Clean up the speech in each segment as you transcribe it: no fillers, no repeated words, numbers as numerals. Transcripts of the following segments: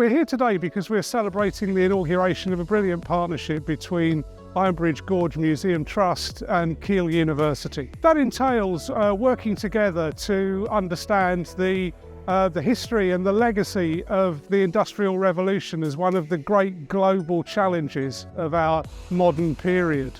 We're here today because we're celebrating the inauguration of a brilliant partnership between Ironbridge Gorge Museum Trust and Keele University. That entails working together to understand the history and the legacy of the Industrial Revolution as one of the great global challenges of our modern period.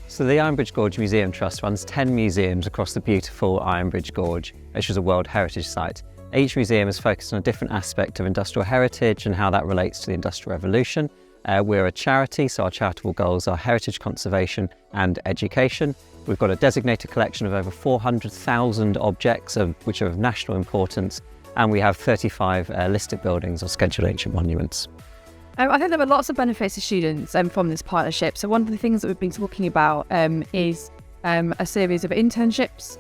So the Ironbridge Gorge Museum Trust runs 10 museums across the beautiful Ironbridge Gorge, which is a World Heritage Site. Each museum is focused on a different aspect of industrial heritage and how that relates to the Industrial Revolution. We're a charity, so our charitable goals are heritage conservation and education. We've got a designated collection of over 400,000 objects which are of national importance, and we have 35 listed buildings or scheduled ancient monuments. I think there are lots of benefits to students from this partnership. So one of the things that we've been talking about is a series of internships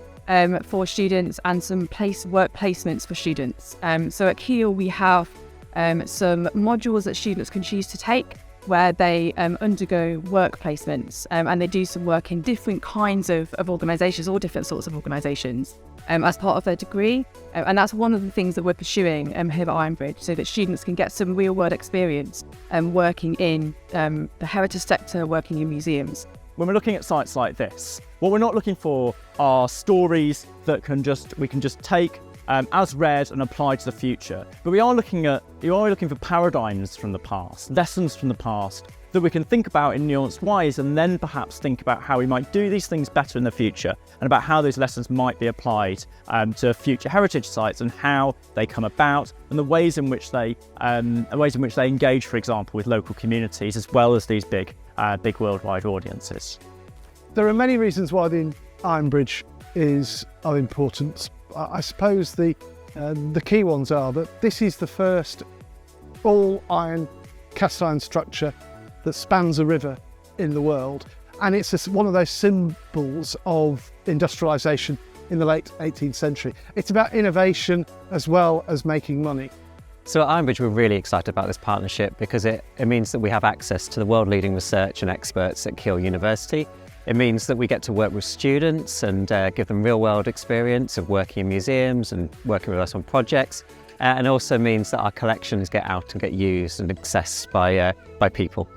for students and some work placements for students. So at Keele we have some modules that students can choose to take where they undergo work placements and they do some work in different kinds of organisations, all different sorts of organisations as part of their degree. And that's one of the things that we're pursuing here at Ironbridge, so that students can get some real world experience working in the heritage sector, working in museums. When we're looking at sites like this, what we're not looking for are stories that we can just take as read and applied to the future. But we are looking for paradigms from the past, lessons from the past that we can think about in nuanced ways, and then perhaps think about how we might do these things better in the future, and about how those lessons might be applied to future heritage sites and how they come about, and the ways in which they engage, for example, with local communities as well as these big worldwide audiences. There are many reasons why the Ironbridge is of importance. I suppose the key ones are that this is the first all cast iron structure that spans a river in the world, and it's one of those symbols of industrialisation in the late 18th century. It's about innovation as well as making money. So at Ironbridge we're really excited about this partnership because it means that we have access to the world-leading research and experts at Keele University. It means that we get to work with students and give them real-world experience of working in museums and working with us on projects, and also means that our collections get out and get used and accessed by people.